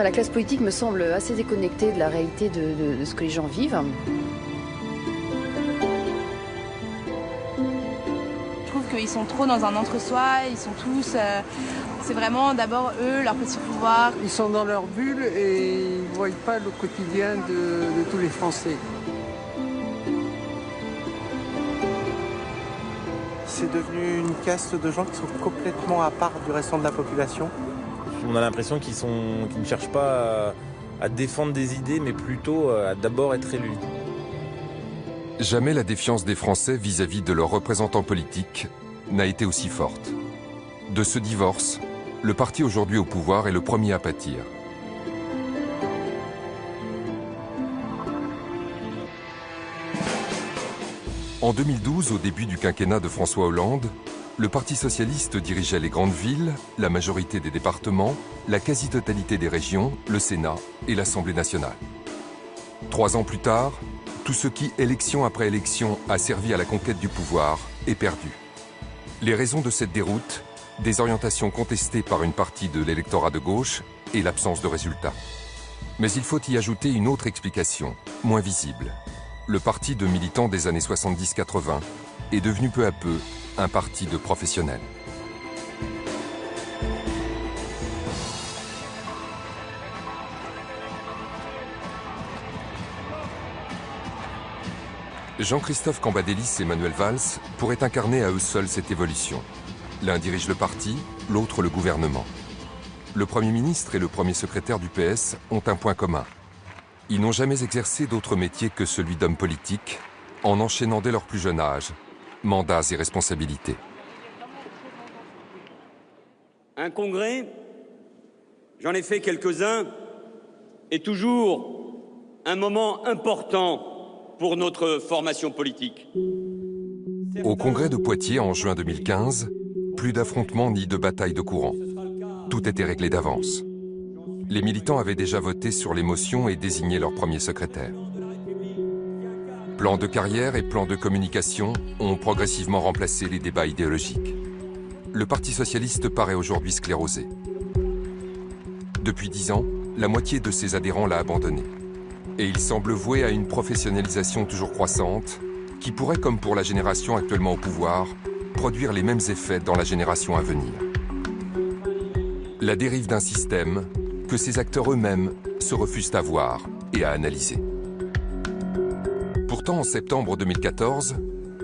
Enfin, la classe politique me semble assez déconnectée de la réalité de ce que les gens vivent. Je trouve qu'ils sont trop dans un entre-soi, ils sont tous... c'est vraiment d'abord eux, leur petit pouvoir. Ils sont dans leur bulle et ils ne voient pas le quotidien de tous les Français. C'est devenu une caste de gens qui sont complètement à part du restant de la population. On a l'impression qu'ils ne cherchent pas à défendre des idées, mais plutôt à d'abord être élus. Jamais la défiance des Français vis-à-vis de leurs représentants politiques n'a été aussi forte. De ce divorce, le parti aujourd'hui au pouvoir est le premier à pâtir. En 2012, au début du quinquennat de François Hollande, le Parti socialiste dirigeait les grandes villes, la majorité des départements, la quasi-totalité des régions, le Sénat et l'Assemblée nationale. 3 ans plus tard, tout ce qui, élection après élection, a servi à la conquête du pouvoir est perdu. Les raisons de cette déroute, des orientations contestées par une partie de l'électorat de gauche et l'absence de résultats. Mais il faut y ajouter une autre explication, moins visible. Le parti de militants des années 70-80 est devenu peu à peu un parti de professionnels. Jean-Christophe Cambadélis et Manuel Valls pourraient incarner à eux seuls cette évolution. L'un dirige le parti, l'autre le gouvernement. Le Premier ministre et le premier secrétaire du PS ont un point commun. Ils n'ont jamais exercé d'autre métier que celui d'homme politique, en enchaînant dès leur plus jeune âge mandats et responsabilités. Un congrès, j'en ai fait quelques-uns, est toujours un moment important pour notre formation politique. Au congrès de Poitiers en juin 2015, plus d'affrontements ni de batailles de courant. Tout était réglé d'avance. Les militants avaient déjà voté sur les motions et désigné leur premier secrétaire. Plans de carrière et plans de communication ont progressivement remplacé les débats idéologiques. Le Parti socialiste paraît aujourd'hui sclérosé. Depuis 10 ans, la moitié de ses adhérents l'a abandonné. Et il semble voué à une professionnalisation toujours croissante qui pourrait, comme pour la génération actuellement au pouvoir, produire les mêmes effets dans la génération à venir. La dérive d'un système que ces acteurs eux-mêmes se refusent à voir et à analyser. Pourtant, en septembre 2014,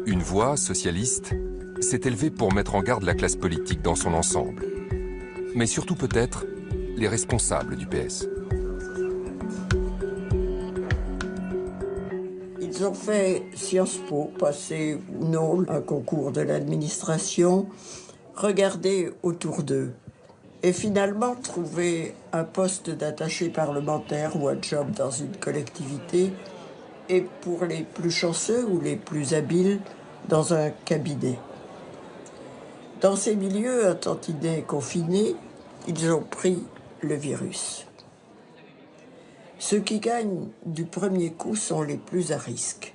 une voix socialiste s'est élevée pour mettre en garde la classe politique dans son ensemble. Mais surtout peut-être les responsables du PS. Ils ont fait Sciences Po, passé ou non un concours de l'administration, regarder autour d'eux et finalement trouver un poste d'attaché parlementaire ou un job dans une collectivité et pour les plus chanceux ou les plus habiles, dans un cabinet. Dans ces milieux un tantinet confinés, ils ont pris le virus. Ceux qui gagnent du premier coup sont les plus à risque.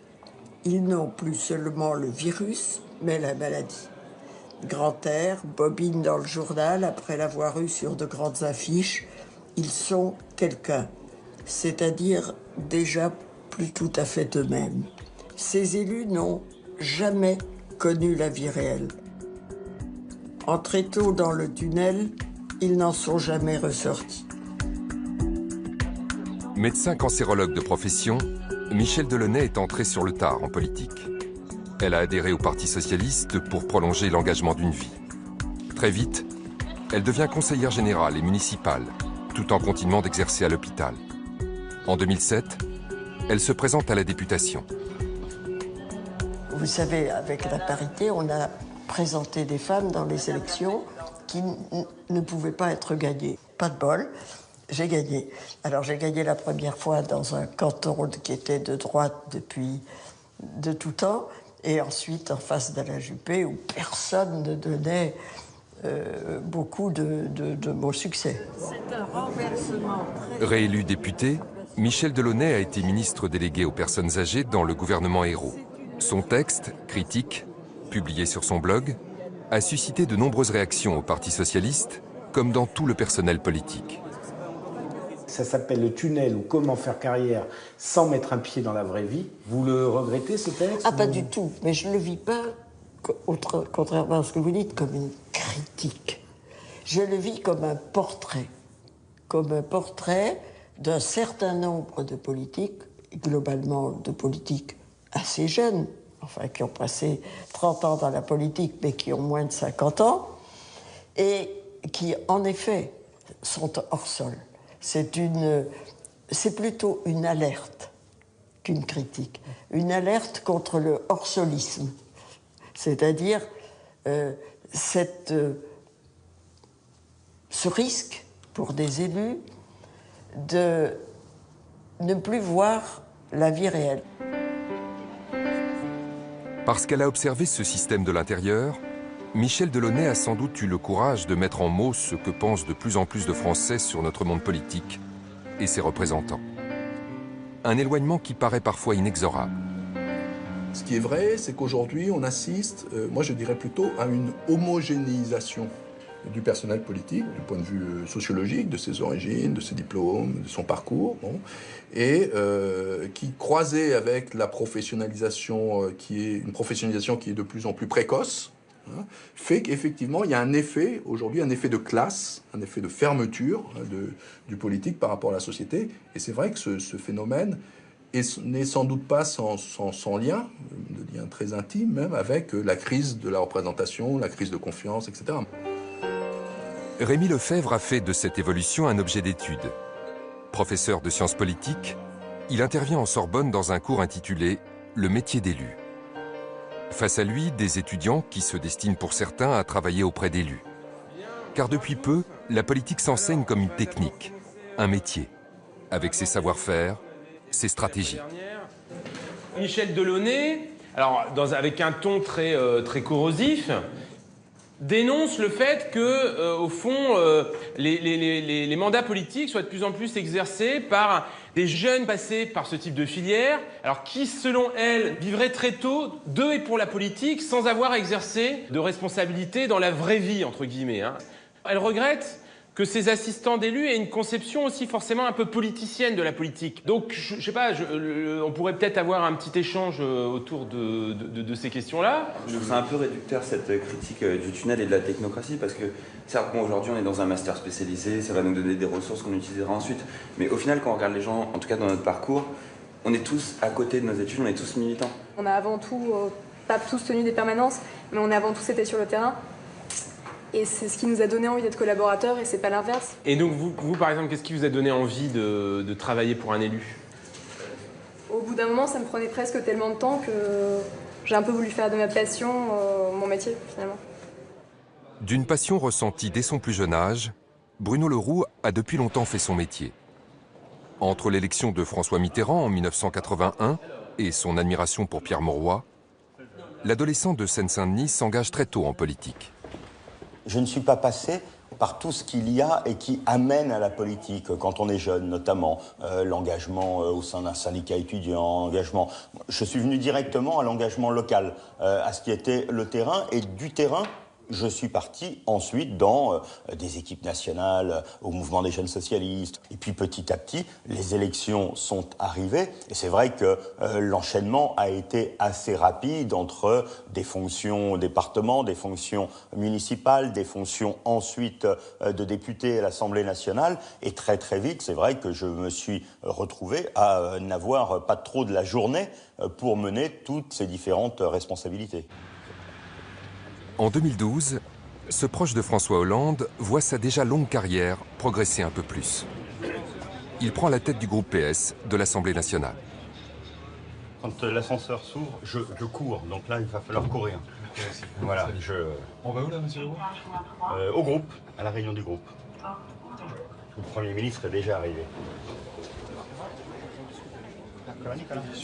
Ils n'ont plus seulement le virus, mais la maladie. Grand air, bobine dans le journal, après l'avoir eu sur de grandes affiches, ils sont quelqu'un, c'est-à-dire déjà plus tout à fait eux-mêmes. Ces élus n'ont jamais connu la vie réelle. Entrés tôt dans le tunnel, ils n'en sont jamais ressortis. Médecin cancérologue de profession, Michèle Delaunay est entrée sur le tard en politique. Elle a adhéré au Parti socialiste pour prolonger l'engagement d'une vie. Très vite, elle devient conseillère générale et municipale, tout en continuant d'exercer à l'hôpital. En 2007, elle se présente à la députation. Vous savez, avec la parité, on a présenté des femmes dans les élections qui ne pouvaient pas être gagnées. Pas de bol, j'ai gagné. Alors j'ai gagné la première fois dans un canton qui était de droite depuis de tout temps, et ensuite en face d'Alain Juppé, où personne ne donnait beaucoup de beaux succès. C'est un renversement très... Réélue députée, Michèle Delaunay a été ministre déléguée aux personnes âgées dans le gouvernement Ayrault. Son texte, critique, publié sur son blog, a suscité de nombreuses réactions au Parti socialiste, comme dans tout le personnel politique. Ça s'appelle Le Tunnel ou Comment faire carrière sans mettre un pied dans la vraie vie. Vous le regrettez, ce texte? Ah, pas du tout. Mais je ne le vis pas, contrairement à ce que vous dites, comme une critique. Je le vis comme un portrait. Comme un portrait d'un certain nombre de politiques, globalement de politiques assez jeunes, enfin qui ont passé 30 ans dans la politique, mais qui ont moins de 50 ans, et qui, en effet, sont hors sol. C'est plutôt une alerte qu'une critique. Une alerte contre le hors-solisme. C'est-à-dire ce risque pour des élus de ne plus voir la vie réelle. Parce qu'elle a observé ce système de l'intérieur, Michèle Delaunay a sans doute eu le courage de mettre en mots ce que pensent de plus en plus de Français sur notre monde politique et ses représentants. Un éloignement qui paraît parfois inexorable. Ce qui est vrai, c'est qu'aujourd'hui, on assiste, moi je dirais plutôt, à une homogénéisation du personnel politique, du point de vue sociologique, de ses origines, de ses diplômes, de son parcours, bon, et qui, croisée avec la professionnalisation, qui est une professionnalisation qui est de plus en plus précoce, hein, fait qu'effectivement, il y a un effet, aujourd'hui, un effet de classe, un effet de fermeture du politique par rapport à la société. Et c'est vrai que ce phénomène n'est sans doute pas sans lien, de lien très intime même, avec la crise de la représentation, la crise de confiance, etc. Rémi Lefebvre a fait de cette évolution un objet d'étude. Professeur de sciences politiques, il intervient en Sorbonne dans un cours intitulé « Le métier d'élu ». Face à lui, des étudiants qui se destinent pour certains à travailler auprès d'élus. Car depuis peu, la politique s'enseigne comme une technique, un métier, avec ses savoir-faire, ses stratégies. Michèle Delaunay, alors avec un ton très corrosif, dénonce le fait que, au fond, les mandats politiques soient de plus en plus exercés par des jeunes passés par ce type de filière, alors qui, selon elle, vivraient très tôt de et pour la politique sans avoir exercé de responsabilité dans la vraie vie, entre guillemets, hein. Elle regrette que ces assistants d'élus aient une conception aussi forcément un peu politicienne de la politique. Donc, je sais pas, on pourrait peut-être avoir un petit échange autour de ces questions-là. Je trouve ça un peu réducteur, cette critique du tunnel et de la technocratie, parce que, certes, bon, aujourd'hui, on est dans un master spécialisé, ça va nous donner des ressources qu'on utilisera ensuite, mais au final, quand on regarde les gens, en tout cas dans notre parcours, on est tous à côté de nos études, on est tous militants. On a avant tout, pas tous tenu des permanences, mais on a avant tout été sur le terrain. Et c'est ce qui nous a donné envie d'être collaborateurs et c'est pas l'inverse. Et donc vous par exemple, qu'est-ce qui vous a donné envie de travailler pour un élu? Au bout d'un moment, ça me prenait presque tellement de temps que j'ai un peu voulu faire de ma passion mon métier finalement. D'une passion ressentie dès son plus jeune âge, Bruno Le Roux a depuis longtemps fait son métier. Entre l'élection de François Mitterrand en 1981 et son admiration pour Pierre Mauroy, l'adolescent de Seine-Saint-Denis s'engage très tôt en politique. Je ne suis pas passé par tout ce qu'il y a et qui amène à la politique quand on est jeune, notamment l'engagement au sein d'un syndicat étudiant, l'engagement. Je suis venu directement à l'engagement local, à ce qui était le terrain, et du terrain, je suis parti ensuite dans des équipes nationales, au mouvement des jeunes socialistes. Et puis petit à petit, les élections sont arrivées. Et c'est vrai que l'enchaînement a été assez rapide entre des fonctions au département, des fonctions municipales, des fonctions ensuite de député à l'Assemblée nationale. Et très très vite, c'est vrai que je me suis retrouvé à n'avoir pas trop de la journée pour mener toutes ces différentes responsabilités. En 2012, ce proche de François Hollande voit sa déjà longue carrière progresser un peu plus. Il prend la tête du groupe PS de l'Assemblée nationale. Quand l'ascenseur s'ouvre, je cours, donc là il va falloir courir. Voilà, On va où là, monsieur Leroux ? Au groupe, à la réunion du groupe. Le Premier ministre est déjà arrivé.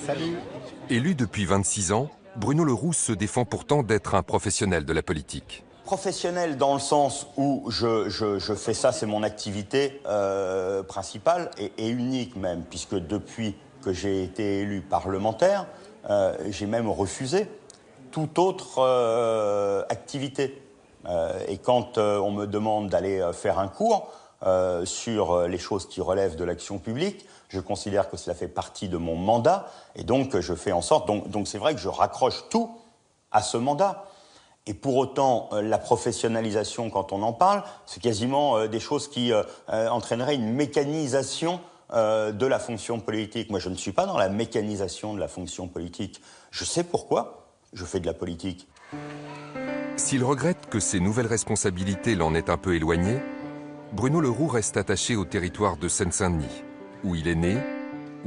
Salut. Élu depuis 26 ans, Bruno Le Roux se défend pourtant d'être un professionnel de la politique. Professionnel dans le sens où je fais ça, c'est mon activité principale et unique même, puisque depuis que j'ai été élu parlementaire, j'ai même refusé toute autre activité. Et quand on me demande d'aller faire un cours, sur les choses qui relèvent de l'action publique. Je considère que cela fait partie de mon mandat et donc je fais en sorte... Donc c'est vrai que je raccroche tout à ce mandat. Et pour autant, la professionnalisation, quand on en parle, c'est quasiment des choses qui entraîneraient une mécanisation de la fonction politique. Moi, je ne suis pas dans la mécanisation de la fonction politique. Je sais pourquoi je fais de la politique. S'il regrette que ses nouvelles responsabilités l'en aient un peu éloigné, Bruno Le Roux reste attaché au territoire de Seine-Saint-Denis, où il est né,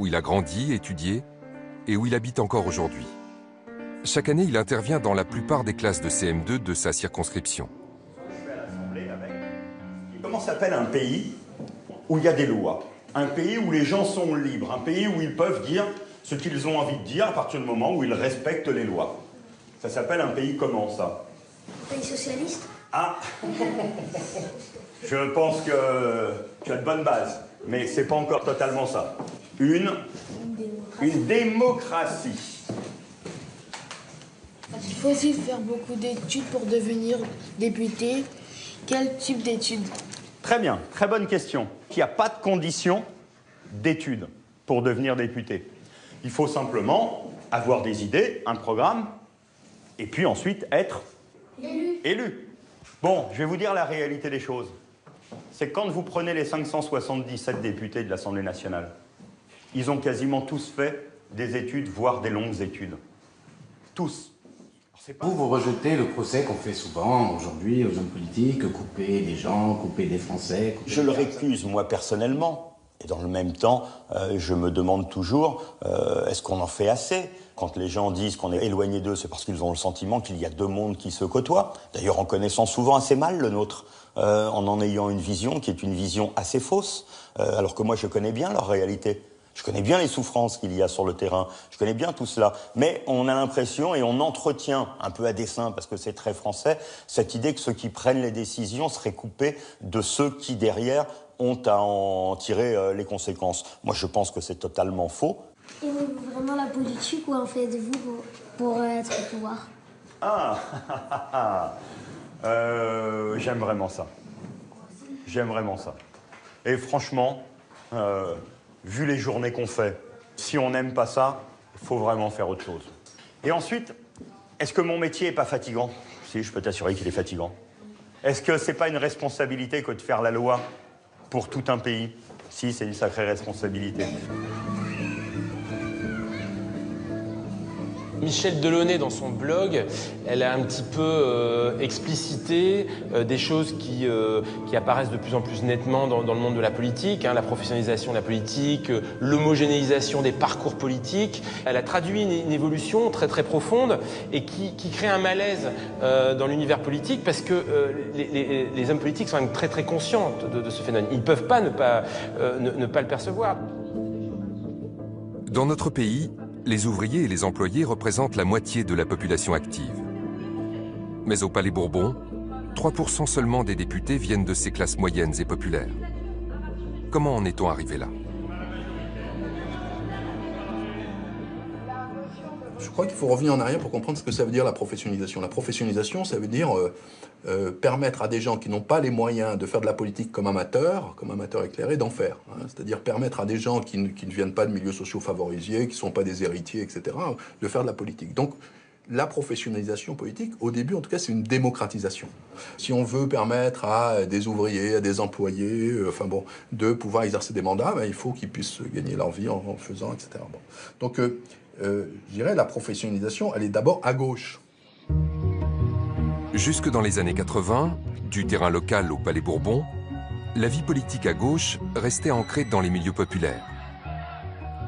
où il a grandi, étudié et où il habite encore aujourd'hui. Chaque année, il intervient dans la plupart des classes de CM2 de sa circonscription. Comment s'appelle un pays où il y a des lois? Un pays où les gens sont libres, un pays où ils peuvent dire ce qu'ils ont envie de dire à partir du moment où ils respectent les lois. Ça s'appelle un pays comment, ça? Un pays socialiste? Ah Je pense que tu as de bonnes bases, mais c'est pas encore totalement ça. Une démocratie. Il faut aussi faire beaucoup d'études pour devenir député. Quel type d'études? Très bien, très bonne question. Il n'y a pas de condition d'études pour devenir député. Il faut simplement avoir des idées, un programme, et puis ensuite être élu. Bon, je vais vous dire la réalité des choses. C'est que quand vous prenez les 577 députés de l'Assemblée nationale, ils ont quasiment tous fait des études, voire des longues études. Tous. Vous rejetez le procès qu'on fait souvent aujourd'hui aux hommes politiques, couper des gens, couper des Français... Je le récuse, moi, personnellement. Et dans le même temps, je me demande toujours, est-ce qu'on en fait assez? Quand les gens disent qu'on est éloigné d'eux, c'est parce qu'ils ont le sentiment qu'il y a deux mondes qui se côtoient. D'ailleurs, en connaissant souvent assez mal le nôtre, en ayant une vision qui est une vision assez fausse, alors que moi, je connais bien leur réalité. Je connais bien les souffrances qu'il y a sur le terrain, je connais bien tout cela. Mais on a l'impression, et on entretient, un peu à dessein, parce que c'est très français, cette idée que ceux qui prennent les décisions seraient coupés de ceux qui, derrière, ont à en tirer les conséquences. Moi, je pense que c'est totalement faux. Aimez-vous vraiment la politique ou en faites-vous pour être au pouvoir? J'aime vraiment ça. J'aime vraiment ça. Et franchement... vu les journées qu'on fait, si on n'aime pas ça, il faut vraiment faire autre chose. Et ensuite, est-ce que mon métier n'est pas fatigant? Si, je peux t'assurer qu'il est fatigant. Est-ce que c'est pas une responsabilité que de faire la loi pour tout un pays? Si, c'est une sacrée responsabilité. Michèle Delaunay, dans son blog, elle a un petit peu explicité des choses qui apparaissent de plus en plus nettement dans le monde de la politique, hein, la professionnalisation de la politique, l'homogénéisation des parcours politiques. Elle a traduit une évolution très très profonde et qui crée un malaise dans l'univers politique parce que les hommes politiques sont très très conscients de ce phénomène. Ils ne peuvent pas ne pas le percevoir. Dans notre pays, les ouvriers et les employés représentent la moitié de la population active. Mais au Palais Bourbon, 3% seulement des députés viennent de ces classes moyennes et populaires. Comment en est-on arrivé là? Je crois qu'il faut revenir en arrière pour comprendre ce que ça veut dire la professionnalisation. La professionnalisation, ça veut dire permettre à des gens qui n'ont pas les moyens de faire de la politique comme amateurs éclairés, d'en faire. Hein. C'est-à-dire permettre à des gens qui ne viennent pas de milieux sociaux favorisés, qui ne sont pas des héritiers, etc., de faire de la politique. Donc, la professionnalisation politique, au début en tout cas, c'est une démocratisation. Si on veut permettre à des ouvriers, à des employés, de pouvoir exercer des mandats, il faut qu'ils puissent gagner leur vie en le faisant, etc. Bon. Donc, je dirais la professionnalisation, elle est d'abord à gauche. Jusque dans les années 80, du terrain local au Palais Bourbon, la vie politique à gauche restait ancrée dans les milieux populaires.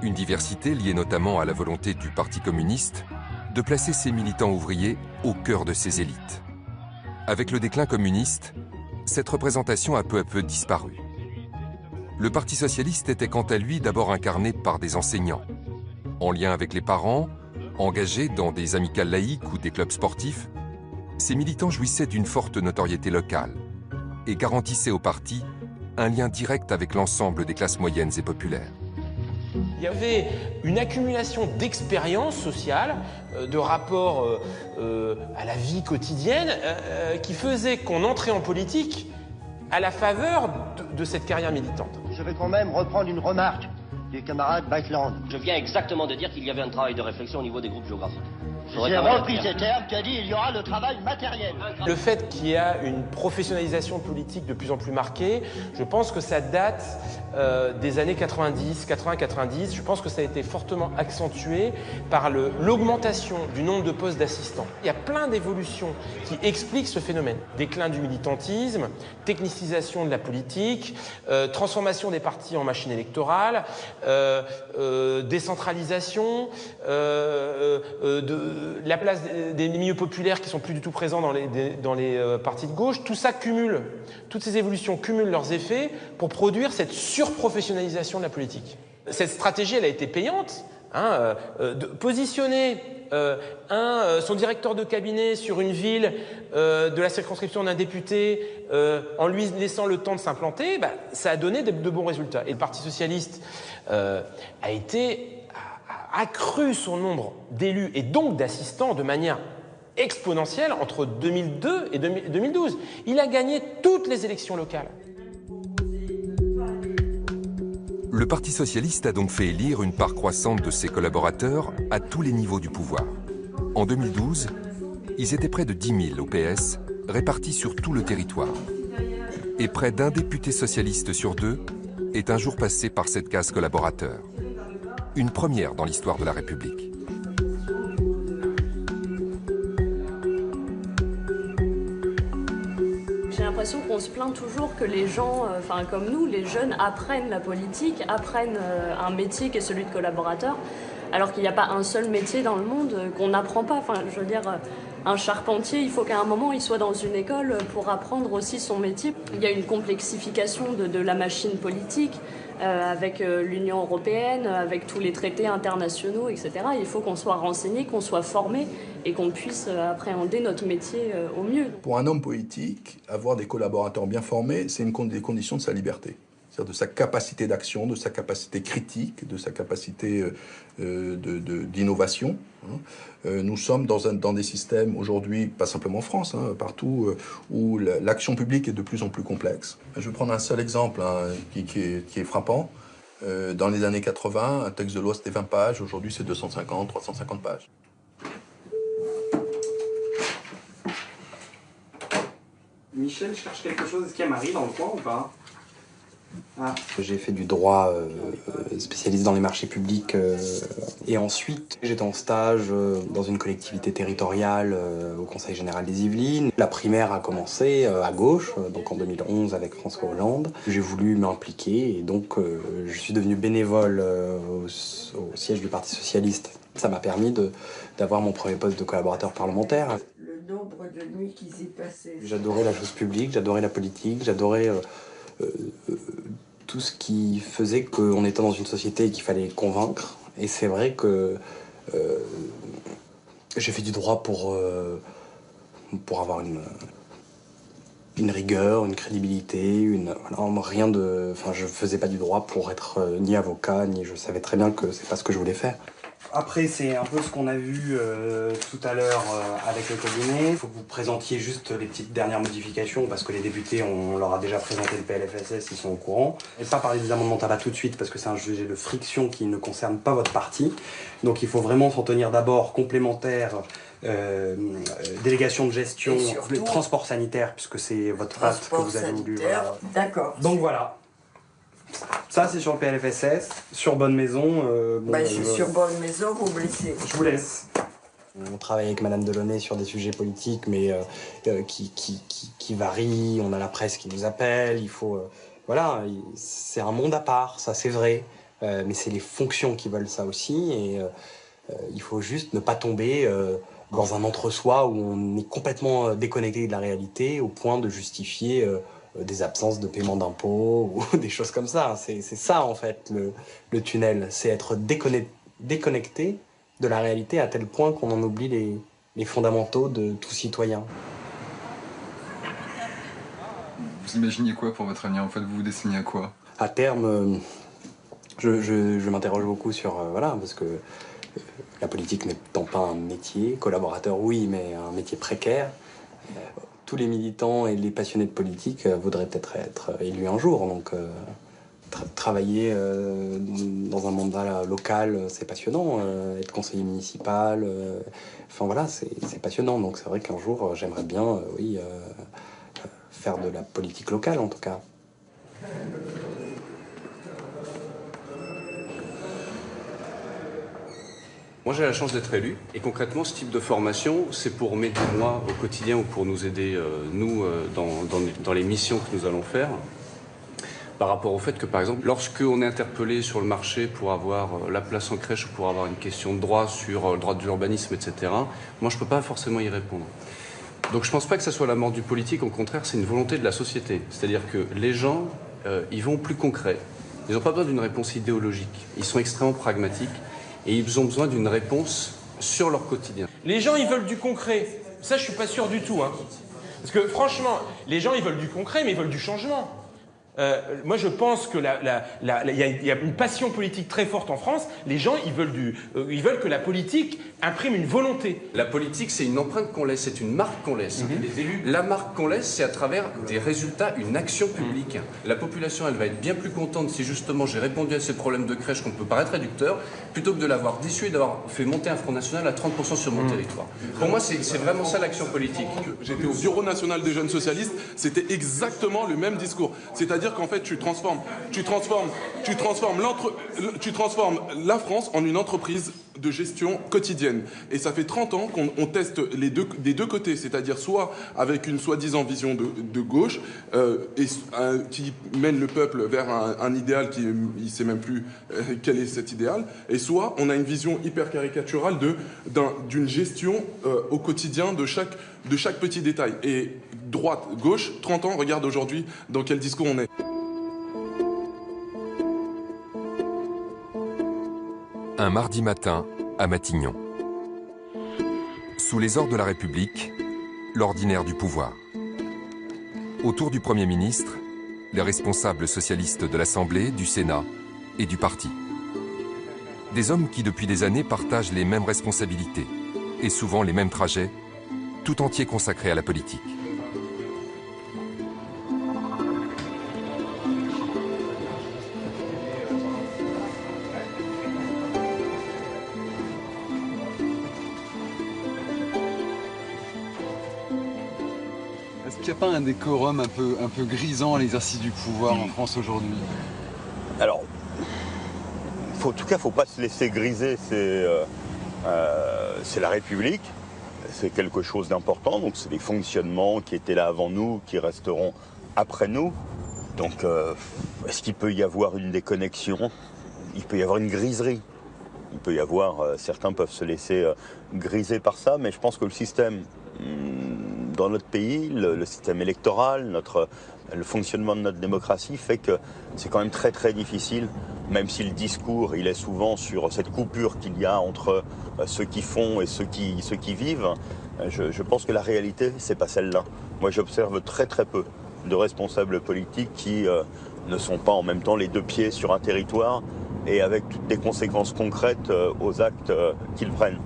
Une diversité liée notamment à la volonté du Parti communiste de placer ses militants ouvriers au cœur de ses élites. Avec le déclin communiste, cette représentation a peu à peu disparu. Le Parti socialiste était quant à lui d'abord incarné par des enseignants, en lien avec les parents, engagés dans des amicales laïques ou des clubs sportifs. Ces militants jouissaient d'une forte notoriété locale et garantissaient au parti un lien direct avec l'ensemble des classes moyennes et populaires. Il y avait une accumulation d'expériences sociales, de rapports à la vie quotidienne, qui faisait qu'on entrait en politique à la faveur de cette carrière militante. Je vais quand même reprendre une remarque du camarade Baitland. Je viens exactement de dire qu'il y avait un travail de réflexion au niveau des groupes géographiques. J'ai repris ces termes, tu as dit il y aura le travail matériel. Le fait qu'il y a une professionnalisation politique de plus en plus marquée, je pense que ça date des années 80-90. Je pense que ça a été fortement accentué par l'augmentation du nombre de postes d'assistants. Il y a plein d'évolutions qui expliquent ce phénomène. Déclin du militantisme, technicisation de la politique, transformation des partis en machines électorales, décentralisation, la place des milieux populaires qui sont plus du tout présents dans les partis de gauche. Tout ça cumule, toutes ces évolutions cumulent leurs effets pour produire cette surprofessionnalisation de la politique. Cette stratégie, elle a été payante. De positionner son directeur de cabinet sur une ville de la circonscription d'un député en lui laissant le temps de s'implanter, ça a donné de bons résultats. Et le Parti socialiste a accru son nombre d'élus et donc d'assistants de manière exponentielle entre 2002 et 2012. Il a gagné toutes les élections locales. Le Parti socialiste a donc fait élire une part croissante de ses collaborateurs à tous les niveaux du pouvoir. En 2012, ils étaient près de 10 000 au PS, répartis sur tout le territoire. Et près d'un député socialiste sur 2 est un jour passé par cette case collaborateur. Une première dans l'histoire de la République. J'ai l'impression qu'on se plaint toujours que les gens, comme nous, les jeunes, apprennent la politique, apprennent un métier qui est celui de collaborateur, alors qu'il n'y a pas un seul métier dans le monde qu'on n'apprend pas. Je veux dire, un charpentier, il faut qu'à un moment, il soit dans une école pour apprendre aussi son métier. Il y a une complexification de la machine politique, avec l'Union européenne, avec tous les traités internationaux, etc. Il faut qu'on soit renseigné, qu'on soit formé et qu'on puisse appréhender notre métier au mieux. Pour un homme politique, avoir des collaborateurs bien formés, c'est une des conditions de sa liberté. C'est-à-dire de sa capacité d'action, de sa capacité critique, de sa capacité d'innovation. Nous sommes dans des systèmes aujourd'hui, pas simplement en France, partout, où l'action publique est de plus en plus complexe. Je vais prendre un seul exemple qui est frappant. Dans les années 80, un texte de loi c'était 20 pages, aujourd'hui c'est 250, 350 pages. Michel cherche quelque chose, est-ce qu'il y a Marie dans le coin ou pas? J'ai fait du droit spécialisé dans les marchés publics et ensuite j'étais en stage dans une collectivité territoriale au Conseil général des Yvelines. La primaire a commencé à gauche, donc en 2011 avec François Hollande. J'ai voulu m'impliquer et donc je suis devenu bénévole au siège du Parti socialiste. Ça m'a permis d'avoir mon premier poste de collaborateur parlementaire. Le nombre de nuits qu'ils y passaient. J'adorais la chose publique, j'adorais la politique, j'adorais tout ce qui faisait qu'on était dans une société et qu'il fallait convaincre. Et c'est vrai que j'ai fait du droit pour avoir une rigueur, une crédibilité, je faisais pas du droit pour être ni avocat, ni je savais très bien que c'est pas ce que je voulais faire. Après, c'est un peu ce qu'on a vu tout à l'heure avec le cabinet. Il faut que vous présentiez juste les petites dernières modifications parce que les députés, on leur a déjà présenté le PLFSS, ils sont au courant. Et pas parler des amendements tabac tout de suite parce que c'est un sujet de friction qui ne concerne pas votre parti. Donc il faut vraiment s'en tenir d'abord complémentaire, délégation de gestion, surtout, transport sanitaire, puisque c'est votre patte que vous avez voulu. D'accord. Donc voilà. Ça, c'est sur le PLFSS. Sur Bonne Maison... sur Bonne Maison, vous me laissez. Je vous laisse. On travaille avec Madame Delaunay sur des sujets politiques, mais qui varient. On a la presse qui nous appelle. Il faut... c'est un monde à part, ça c'est vrai. Mais c'est les fonctions qui veulent ça aussi. Et il faut juste ne pas tomber dans un entre-soi où on est complètement déconnecté de la réalité au point de justifier... des absences de paiement d'impôts ou des choses comme ça. C'est ça, en fait, le tunnel. C'est être déconnecté de la réalité à tel point qu'on en oublie les fondamentaux de tout citoyen. Vous imaginiez quoi pour votre avenir? En fait, vous vous dessinez à quoi? À terme, je m'interroge beaucoup sur... parce que la politique n'étant pas un métier, collaborateur, oui, mais un métier précaire. tous les militants et les passionnés de politique voudraient peut-être être élus un jour. Donc travailler dans un mandat local, c'est passionnant. Être conseiller municipal, enfin voilà, c'est passionnant. Donc c'est vrai qu'un jour, j'aimerais bien, faire de la politique locale en tout cas. Moi, j'ai la chance d'être élu. Et concrètement, ce type de formation, c'est pour m'aider moi au quotidien ou pour nous aider, dans les missions que nous allons faire. Par rapport au fait que, par exemple, lorsqu'on est interpellé sur le marché pour avoir la place en crèche ou pour avoir une question de droit sur le droit de l'urbanisme, etc., moi, je ne peux pas forcément y répondre. Donc, je ne pense pas que ça soit la mort du politique. Au contraire, c'est une volonté de la société. C'est-à-dire que les gens, ils vont plus concret. Ils n'ont pas besoin d'une réponse idéologique. Ils sont extrêmement pragmatiques. Et ils ont besoin d'une réponse sur leur quotidien. Les gens, ils veulent du concret. Ça, je suis pas sûr du tout. Hein. Parce que franchement, les gens, ils veulent du concret, mais ils veulent du changement. Moi, je pense que y a une passion politique très forte en France. Les gens, ils veulent que la politique imprime une volonté. La politique, c'est une empreinte qu'on laisse, c'est une marque qu'on laisse. Les élus, la marque qu'on laisse, c'est à travers des résultats, une action publique. La population, elle va être bien plus contente si justement j'ai répondu à ces problèmes de crèche qu'on peut paraître réducteur, plutôt que de l'avoir déçu et d'avoir fait monter un Front National à 30% sur mon territoire. Pour moi, c'est vraiment ça l'action politique. J'étais au Bureau national des jeunes socialistes, c'était exactement le même discours. C'est-à-dire qu'en fait, tu transformes la France en une entreprise de gestion quotidienne. Et ça fait 30 ans qu'on teste des deux côtés, c'est-à-dire soit avec une soi-disant vision de gauche qui mène le peuple vers un idéal il ne sait même plus quel est cet idéal, et soit on a une vision hyper caricaturale d'une gestion au quotidien de chaque petit détail. Et droite, gauche, 30 ans, regarde aujourd'hui dans quel discours on est. Un mardi matin, à Matignon. Sous les ordres de la République, l'ordinaire du pouvoir. Autour du Premier ministre, les responsables socialistes de l'Assemblée, du Sénat et du parti. Des hommes qui, depuis des années, partagent les mêmes responsabilités et souvent les mêmes trajets, tout entier consacrés à la politique. Est-ce qu'il n'y a pas un décorum un peu grisant à l'exercice du pouvoir en France aujourd'hui? Alors, en tout cas, il ne faut pas se laisser griser. C'est la République, c'est quelque chose d'important. Donc, c'est des fonctionnements qui étaient là avant nous, qui resteront après nous. Donc, est-ce qu'il peut y avoir une déconnexion? Il peut y avoir une griserie. Il peut y avoir, certains peuvent se laisser griser par ça, mais je pense que le système, dans notre pays, le système électoral, le fonctionnement de notre démocratie fait que c'est quand même très très difficile, même si le discours il est souvent sur cette coupure qu'il y a entre ceux qui font et ceux qui vivent. Je pense que la réalité, c'est pas celle-là. Moi, j'observe très très peu de responsables politiques qui ne sont pas en même temps les deux pieds sur un territoire et avec toutes les conséquences concrètes aux actes qu'ils prennent.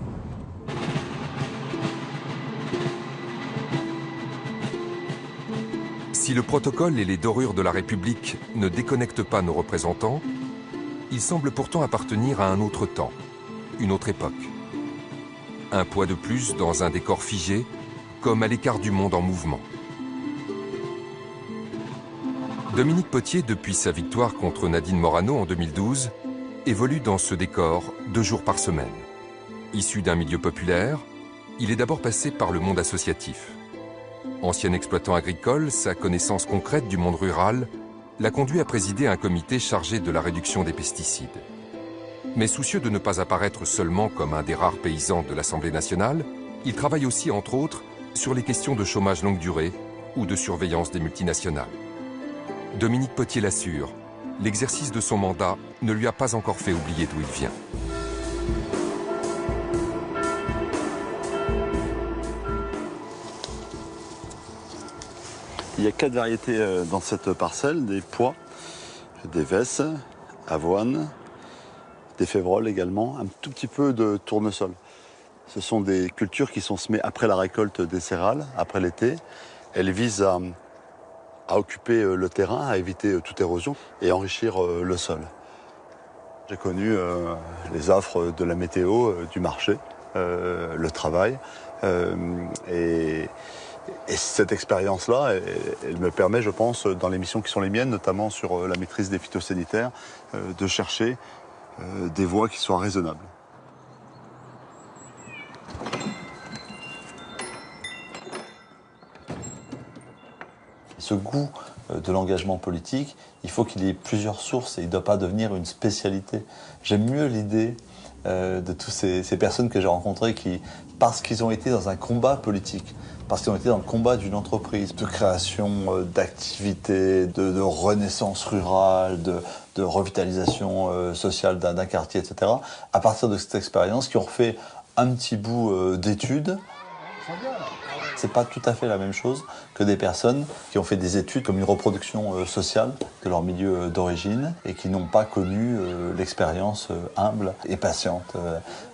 Si le protocole et les dorures de la République ne déconnectent pas nos représentants, ils semblent pourtant appartenir à un autre temps, une autre époque. Un poids de plus dans un décor figé, comme à l'écart du monde en mouvement. Dominique Potier, depuis sa victoire contre Nadine Morano en 2012, évolue dans ce décor 2 jours par semaine. Issu d'un milieu populaire, il est d'abord passé par le monde associatif. Ancien exploitant agricole, sa connaissance concrète du monde rural l'a conduit à présider un comité chargé de la réduction des pesticides. Mais soucieux de ne pas apparaître seulement comme un des rares paysans de l'Assemblée nationale, il travaille aussi, entre autres, sur les questions de chômage longue durée ou de surveillance des multinationales. Dominique Potier l'assure, l'exercice de son mandat ne lui a pas encore fait oublier d'où il vient. Il y a 4 variétés dans cette parcelle, des pois, des vesses, avoine, des févroles également, un tout petit peu de tournesol. Ce sont des cultures qui sont semées après la récolte des céréales, après l'été, Elle vise à occuper le terrain, à éviter toute érosion et enrichir le sol. J'ai connu les affres de la météo, du marché, le travail. Et cette expérience-là, elle me permet, je pense, dans les missions qui sont les miennes, notamment sur la maîtrise des phytosanitaires, de chercher des voies qui soient raisonnables. Ce goût de l'engagement politique, il faut qu'il y ait plusieurs sources et il ne doit pas devenir une spécialité. J'aime mieux l'idée de toutes ces personnes que j'ai rencontrées qui, parce qu'ils ont été dans un combat politique, parce qu'ils ont été dans le combat d'une entreprise, de création d'activités, de renaissance rurale, de revitalisation sociale d'un quartier, etc., à partir de cette expérience, qui ont refait un petit bout d'études. C'est pas tout à fait la même chose que des personnes qui ont fait des études comme une reproduction sociale de leur milieu d'origine et qui n'ont pas connu l'expérience humble et patiente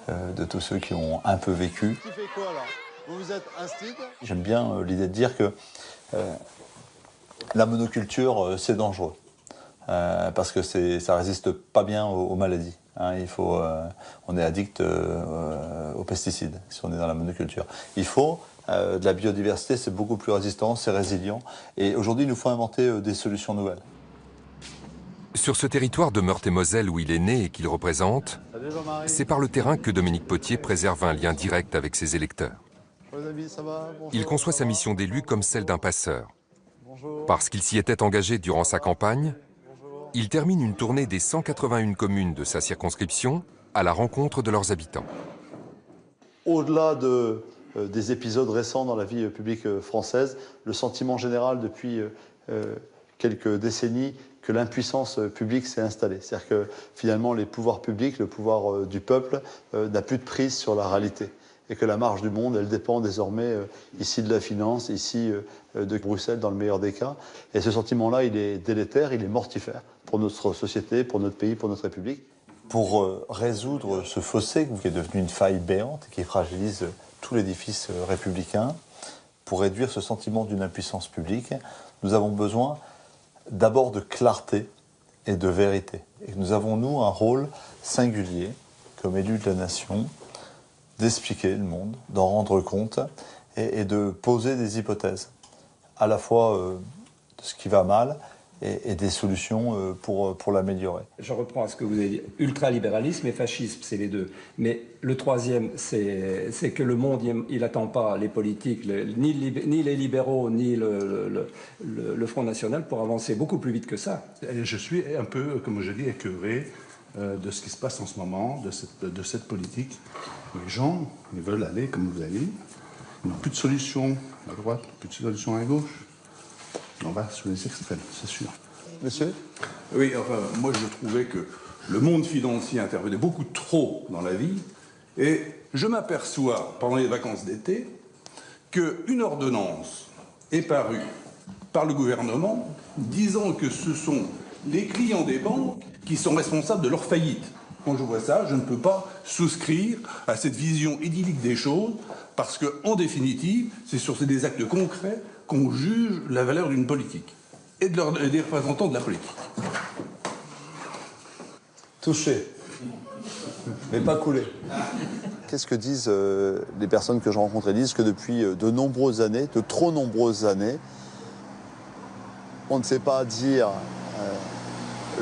de tous ceux qui ont un peu vécu. Qui fait quoi là? Vous vous êtes instite? J'aime bien l'idée de dire que la monoculture, c'est dangereux. Parce que ça résiste pas bien aux maladies. Hein, on est addict aux pesticides si on est dans la monoculture. Il faut de la biodiversité, c'est beaucoup plus résistant, c'est résilient. Et aujourd'hui, il nous faut inventer des solutions nouvelles. Sur ce territoire de Meurthe-et-Moselle où il est né et qu'il représente, c'est par le terrain que Dominique Potier préserve un lien direct avec ses électeurs. Il conçoit sa mission d'élu comme celle d'un passeur. Parce qu'il s'y était engagé durant sa campagne, il termine une tournée des 181 communes de sa circonscription à la rencontre de leurs habitants. Au-delà des épisodes récents dans la vie publique française, le sentiment général depuis quelques décennies que l'impuissance publique s'est installée. C'est-à-dire que finalement les pouvoirs publics, le pouvoir du peuple n'a plus de prise sur la réalité. Et que la marche du monde, elle dépend désormais ici de la finance, ici de Bruxelles dans le meilleur des cas. Et ce sentiment-là, il est délétère, il est mortifère pour notre société, pour notre pays, pour notre République. Pour résoudre ce fossé qui est devenu une faille béante, qui fragilise tout l'édifice républicain, pour réduire ce sentiment d'une impuissance publique, nous avons besoin d'abord de clarté et de vérité. Et nous avons, nous, un rôle singulier, comme élus de la nation, d'expliquer le monde, d'en rendre compte et de poser des hypothèses, à la fois de ce qui va mal et des solutions pour l'améliorer. Je reprends à ce que vous avez dit. Ultralibéralisme et fascisme, c'est les deux. Mais le troisième, c'est que le monde, il n'attend pas les politiques, ni les libéraux, ni le Front National pour avancer beaucoup plus vite que ça. Je suis un peu, comme je dis, écœuré de ce qui se passe en ce moment, de cette politique. Les gens, ils veulent aller comme vous allez. Ils n'ont plus de solution à droite, plus de solution à gauche. On va sur les extrêmes, c'est sûr. Monsieur? Oui, enfin, moi je trouvais que le monde financier intervenait beaucoup trop dans la vie. Et je m'aperçois, pendant les vacances d'été, qu'une ordonnance est parue par le gouvernement disant que ce sont les clients des banques qui sont responsables de leur faillite. Quand je vois ça, je ne peux pas souscrire à cette vision idyllique des choses, parce qu'en définitive, c'est sur des actes concrets qu'on juge la valeur d'une politique et des représentants de la politique. Touché, mais pas coulé. Qu'est-ce que disent les personnes que je rencontre? Elles disent que depuis de nombreuses années, de trop nombreuses années, on ne sait pas dire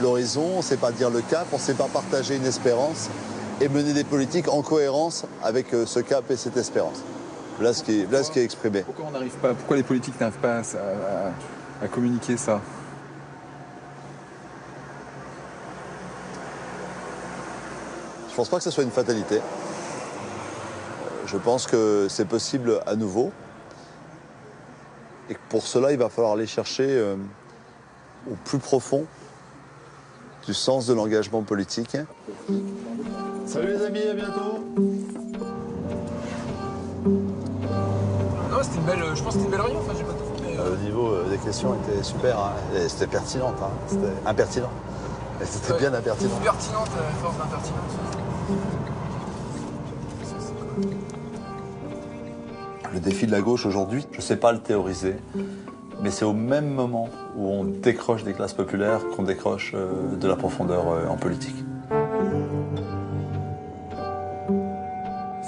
l'horizon, on ne sait pas dire le cap, on ne sait pas partager une espérance et mener des politiques en cohérence avec ce cap et cette espérance. Là, ce qui est exprimé. Pourquoi on n'arrive pas? Pourquoi les politiques n'arrivent pas à communiquer ça? Je ne pense pas que ce soit une fatalité. Je pense que c'est possible à nouveau. Et que pour cela, il va falloir aller chercher au plus profond du sens de l'engagement politique. Salut les amis, à bientôt. Non, c'était une belle, je pense que c'était une belle réunion, enfin j'ai pas tout fait. Le niveau des questions était super, hein. C'était pertinente, hein. C'était impertinent. Mais c'était bien impertinent. Pertinente, force d'impertinence. Le défi de la gauche aujourd'hui, je ne sais pas le théoriser, mais c'est au même moment où on décroche des classes populaires qu'on décroche de la profondeur en politique.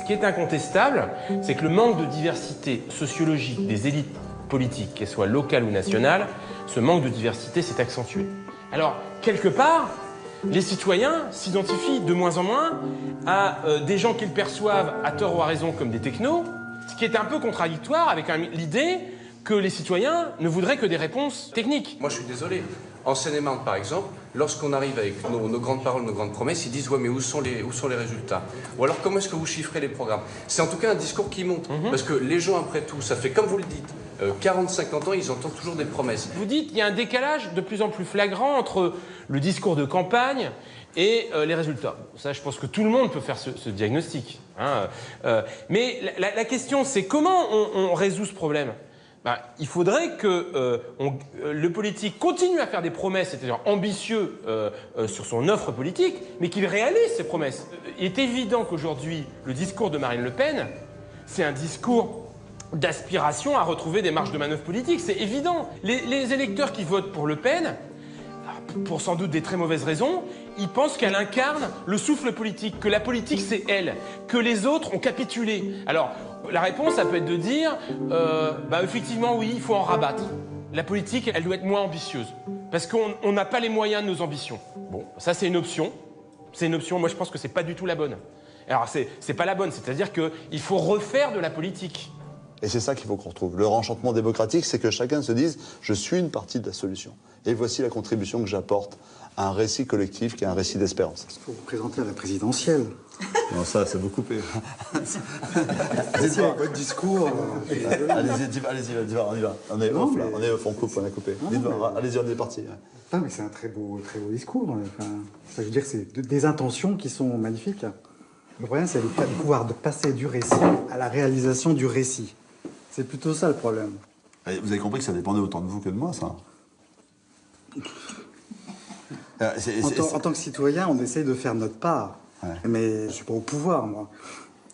Ce qui est incontestable, c'est que le manque de diversité sociologique des élites politiques, qu'elles soient locales ou nationales, ce manque de diversité s'est accentué. Alors, quelque part, les citoyens s'identifient de moins en moins à des gens qu'ils perçoivent, à tort ou à raison, comme des technos, ce qui est un peu contradictoire avec l'idée que les citoyens ne voudraient que des réponses techniques. Moi, je suis désolé. En Seine-et-Marne, par exemple, lorsqu'on arrive avec nos grandes paroles, nos grandes promesses, ils disent « ouais, mais où sont les résultats ?» Ou alors « comment est-ce que vous chiffrez les programmes ?» C'est en tout cas un discours qui monte. Parce que les gens, après tout, ça fait comme vous le dites, 40-50 ans, ils entendent toujours des promesses. Vous dites qu'il y a un décalage de plus en plus flagrant entre le discours de campagne et les résultats. Ça, je pense que tout le monde peut faire ce diagnostic. Hein. Mais la question, c'est comment on résout ce problème ? Il faudrait que le politique continue à faire des promesses, c'est-à-dire ambitieux sur son offre politique, mais qu'il réalise ces promesses. Il est évident qu'aujourd'hui, le discours de Marine Le Pen, c'est un discours d'aspiration à retrouver des marges de manœuvre politiques. C'est évident. Les électeurs qui votent pour Le Pen, pour sans doute des très mauvaises raisons, ils pensent qu'elle incarne le souffle politique, que la politique c'est elle, que les autres ont capitulé. Alors, la réponse, ça peut être de dire, effectivement, oui, il faut en rabattre. La politique, elle doit être moins ambitieuse, parce qu'on n'a pas les moyens de nos ambitions. Bon, ça c'est une option. C'est une option, moi je pense que c'est pas du tout la bonne. Alors, c'est pas la bonne, c'est-à-dire qu'il faut refaire de la politique. Et c'est ça qu'il faut qu'on retrouve. Le réenchantement démocratique, c'est que chacun se dise « je suis une partie de la solution ». Et voici la contribution que j'apporte à un récit collectif qui est un récit d'espérance. Il faut vous présenter à la présidentielle. Non, ça, c'est beaucoup coupé. Allez-y avec votre discours. Allez-y, on y va. On est off, là. On est off, on coupe, on a coupé. Allez-y, on est parti. Non, mais c'est un très beau discours. Enfin, je veux dire, c'est des intentions qui sont magnifiques. Le problème, c'est le pouvoir de passer du récit à la réalisation du récit. C'est plutôt ça le problème. Vous avez compris que ça dépendait autant de vous que de moi, ça. En tant que citoyen, on essaye de faire notre part. Ouais. Mais je ne suis pas au pouvoir, moi.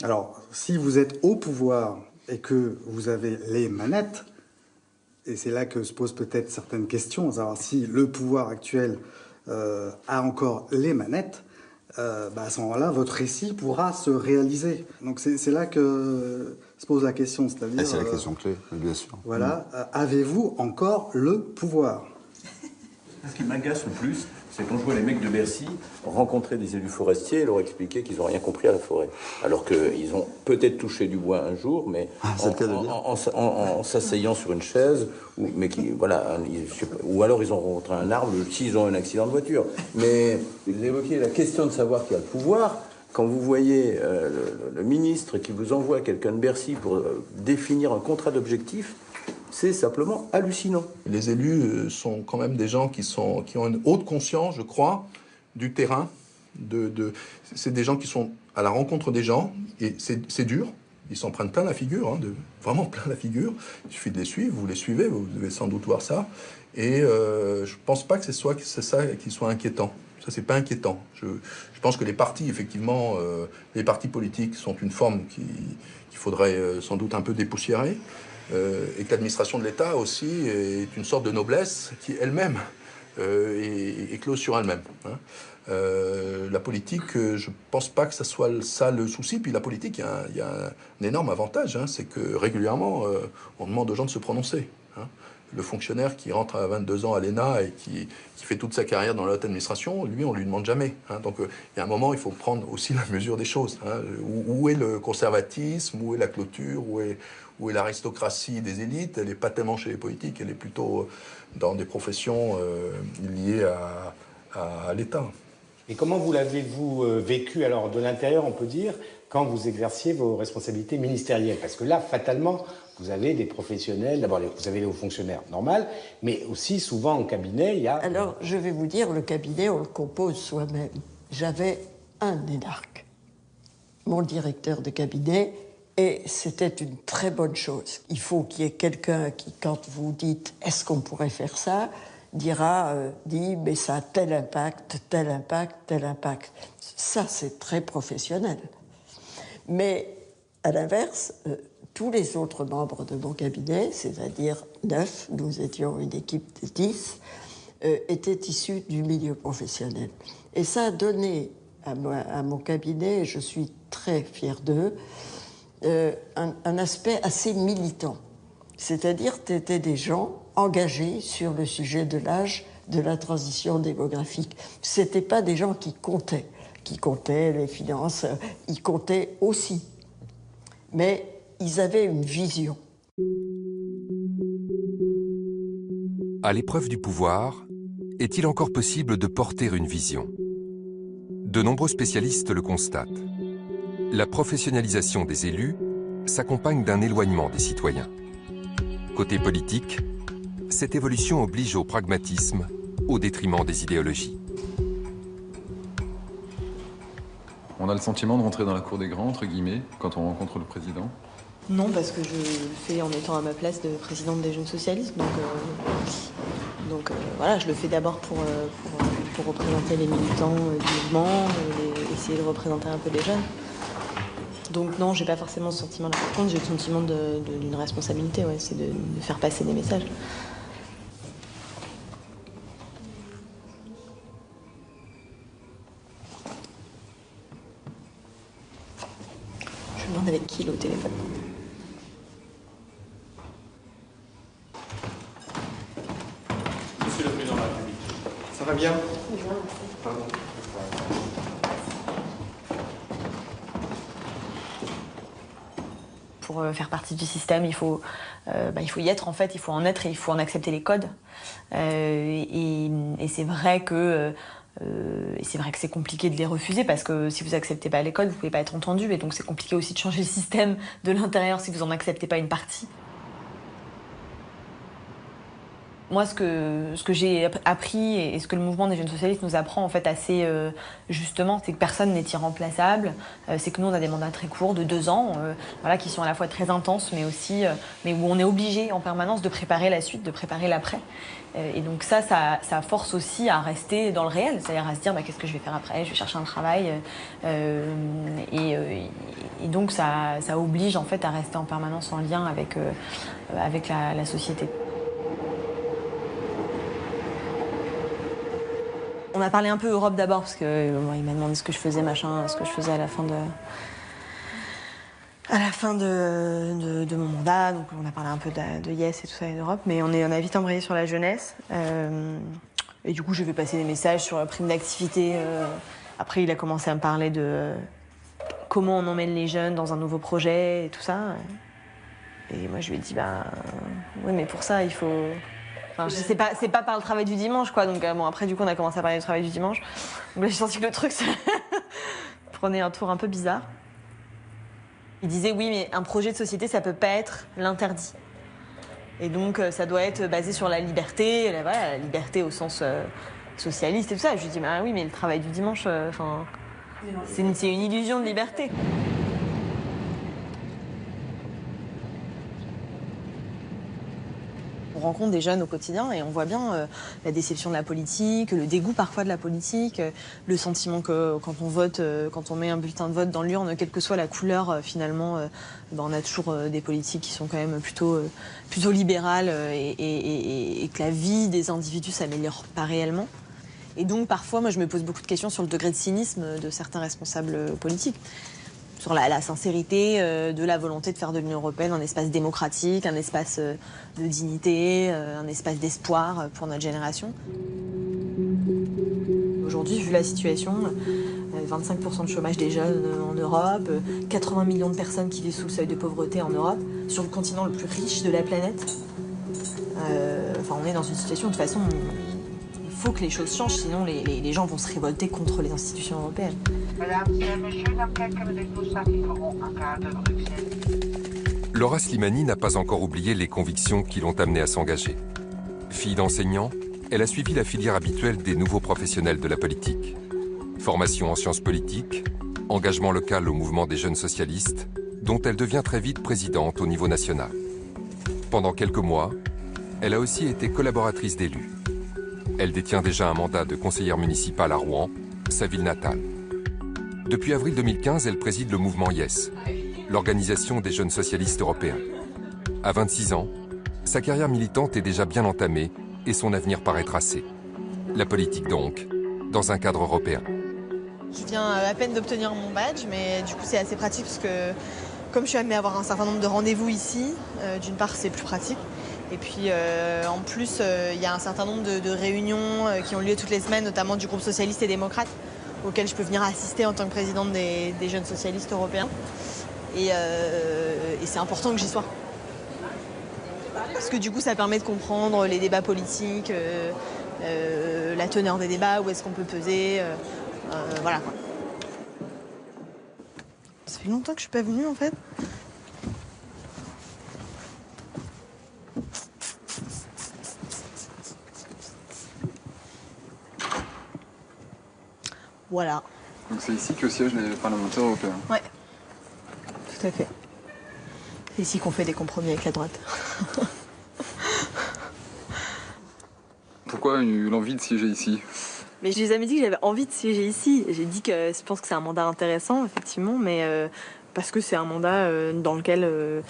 Alors, si vous êtes au pouvoir et que vous avez les manettes, et c'est là que se posent peut-être certaines questions, à savoir si le pouvoir actuel a encore les manettes, à ce moment-là, votre récit pourra se réaliser. Donc c'est là que se pose la question, c'est-à-dire... C'est la question clé, bien sûr. Voilà, avez-vous encore le pouvoir ? Ce qui m'agace le plus, c'est quand je vois les mecs de Bercy rencontrer des élus forestiers et leur expliquer qu'ils n'ont rien compris à la forêt. Alors qu'ils ont peut-être touché du bois un jour, mais en s'asseyant sur une chaise, ou alors ils ont rencontré un arbre s'ils ont un accident de voiture. Mais vous évoquez la question de savoir qui a le pouvoir. Quand vous voyez le ministre qui vous envoie quelqu'un de Bercy pour définir un contrat d'objectif, c'est simplement hallucinant. Les élus sont quand même des gens qui ont une haute conscience, je crois, du terrain. C'est des gens qui sont à la rencontre des gens, et c'est dur. Ils s'en prennent plein la figure, vraiment plein la figure. Il suffit de les suivre, vous les suivez, vous devez sans doute voir ça. Et je pense pas que c'est ça qui soit inquiétant. Ça, c'est pas inquiétant. Je pense que les partis, effectivement, les partis politiques sont une forme qu'il faudrait sans doute un peu dépoussiérer. Et que l'administration de l'État aussi est une sorte de noblesse qui elle-même est close sur elle-même. La politique, je pense pas que ça soit ça le souci. Puis la politique, il y a un énorme avantage, c'est que régulièrement, on demande aux gens de se prononcer. Le fonctionnaire qui rentre à 22 ans à l'ENA et qui fait toute sa carrière dans la haute administration, lui, on lui demande jamais. Donc il y a un moment, il faut prendre aussi la mesure des choses. Où est le conservatisme, où est la clôture, où est l'aristocratie des élites? Elle n'est pas tellement chez les politiques, elle est plutôt dans des professions liées à l'État. Et comment vous l'avez-vous vécu, alors, de l'intérieur, on peut dire, quand vous exerciez vos responsabilités ministérielles? Parce que là, fatalement, vous avez des professionnels, d'abord vous avez les hauts fonctionnaires, normal, mais aussi souvent en cabinet, il y a... Alors, je vais vous dire, le cabinet, on le compose soi-même. J'avais un énarque, mon directeur de cabinet, et c'était une très bonne chose. Il faut qu'il y ait quelqu'un qui, quand vous dites « est-ce qu'on pourrait faire ça ?», dit « mais ça a tel impact, tel impact, tel impact ». Ça, c'est très professionnel. Mais, à l'inverse, Tous les autres membres de mon cabinet, c'est-à-dire 9, nous étions une équipe de 10, étaient issus du milieu professionnel. Et ça a donné à mon cabinet, et je suis très fière d'eux, un aspect assez militant. C'est-à-dire que c'était des gens engagés sur le sujet de l'âge, de la transition démographique. Ce n'étaient pas des gens qui comptaient les finances, ils comptaient aussi. Mais ils avaient une vision. À l'épreuve du pouvoir, est-il encore possible de porter une vision? De nombreux spécialistes le constatent. La professionnalisation des élus s'accompagne d'un éloignement des citoyens. Côté politique, cette évolution oblige au pragmatisme au détriment des idéologies. On a le sentiment de rentrer dans la cour des grands, entre guillemets, quand on rencontre le président? Non, parce que je le fais en étant à ma place de présidente des Jeunes Socialistes. Donc voilà, je le fais d'abord pour représenter les militants du mouvement, essayer de représenter un peu les jeunes. Donc non, j'ai pas forcément ce sentiment-là. Par contre, j'ai le sentiment d'une responsabilité, ouais, c'est de faire passer des messages. Je me demande avec qui il est au téléphone. Monsieur le Président de la République. Ça va bien? Pardon. Pour faire partie du système, il faut y être en fait, il faut en être et il faut en accepter les codes. Et c'est vrai que c'est compliqué de les refuser parce que si vous acceptez pas les codes, vous pouvez pas être entendu et donc c'est compliqué aussi de changer le système de l'intérieur si vous en acceptez pas une partie. Moi, ce que j'ai appris et ce que le mouvement des Jeunes Socialistes nous apprend en fait assez justement, c'est que personne n'est irremplaçable. C'est que nous, on a des mandats très courts, de 2 ans, voilà, qui sont à la fois très intenses, mais aussi, mais où on est obligé en permanence de préparer la suite, de préparer l'après. Et donc ça force aussi à rester dans le réel, c'est-à-dire à se dire qu'est-ce que je vais faire après, je vais chercher un travail. Et donc ça oblige en fait à rester en permanence en lien avec la société. On a parlé un peu Europe d'abord parce que il m'a demandé ce que je faisais, ce que je faisais à la fin de mon mandat. Donc on a parlé un peu de Yes et tout ça et d'Europe, mais on a vite embrayé sur la jeunesse. Et du coup, je vais passer des messages sur la prime d'activité. Après, il a commencé à me parler de comment on emmène les jeunes dans un nouveau projet et tout ça. Et moi, je lui ai dit, oui, mais pour ça, il faut... Enfin, c'est pas par le travail du dimanche, quoi. Donc bon, après, du coup, on a commencé à parler du travail du dimanche. Donc là, j'ai senti que le truc prenait un tour un peu bizarre. Il disait, oui, mais un projet de société, ça peut pas être l'interdit. Et donc, ça doit être basé sur la liberté, la liberté au sens socialiste et tout ça. Je lui dis, oui, mais le travail du dimanche, c'est une illusion de liberté. On rencontre des jeunes au quotidien et on voit bien la déception de la politique, le dégoût parfois de la politique, le sentiment que quand on vote, quand on met un bulletin de vote dans l'urne, quelle que soit la couleur, finalement, on a toujours des politiques qui sont quand même plutôt libérales et que la vie des individus s'améliore pas réellement. Et donc parfois, moi je me pose beaucoup de questions sur le degré de cynisme de certains responsables politiques. Sur la sincérité de la volonté de faire de l'Union européenne un espace démocratique, un espace de dignité, un espace d'espoir pour notre génération. Aujourd'hui, vu la situation, 25% de chômage des jeunes en Europe, 80 millions de personnes qui vivent sous le seuil de pauvreté en Europe, sur le continent le plus riche de la planète. On est dans une situation, de toute façon, il faut que les choses changent, sinon les gens vont se révolter contre les institutions européennes. Mesdames et messieurs, dans quelques minutes, nous arriverons à gare de Bruxelles. Laura Slimani n'a pas encore oublié les convictions qui l'ont amenée à s'engager. Fille d'enseignant, elle a suivi la filière habituelle des nouveaux professionnels de la politique. Formation en sciences politiques, engagement local au mouvement des Jeunes Socialistes, dont elle devient très vite présidente au niveau national. Pendant quelques mois, elle a aussi été collaboratrice d'élus. Elle détient déjà un mandat de conseillère municipale à Rouen, sa ville natale. Depuis avril 2015, elle préside le mouvement Yes, l'Organisation des jeunes socialistes européens. À 26 ans, sa carrière militante est déjà bien entamée et son avenir paraît tracé. La politique donc, dans un cadre européen. Je viens à peine d'obtenir mon badge, mais du coup c'est assez pratique parce que comme je suis amenée à avoir un certain nombre de rendez-vous ici, d'une part c'est plus pratique. Et puis en plus, il y a un certain nombre de réunions qui ont lieu toutes les semaines, notamment du groupe socialiste et démocrate, auquel je peux venir assister en tant que présidente des jeunes socialistes européens. Et c'est important que j'y sois. Parce que du coup, ça permet de comprendre les débats politiques, la teneur des débats, où est-ce qu'on peut peser, voilà quoi. Ça fait longtemps que je suis pas venue en fait. Voilà. Donc c'est ici que siègent les parlementaires européens. Ouais, tout à fait. C'est ici qu'on fait des compromis avec la droite. Pourquoi l'envie de siéger ici? Mais je n'ai jamais dit que j'avais envie de siéger ici. J'ai dit que je pense que c'est un mandat intéressant, effectivement, mais parce que c'est un mandat dans lequel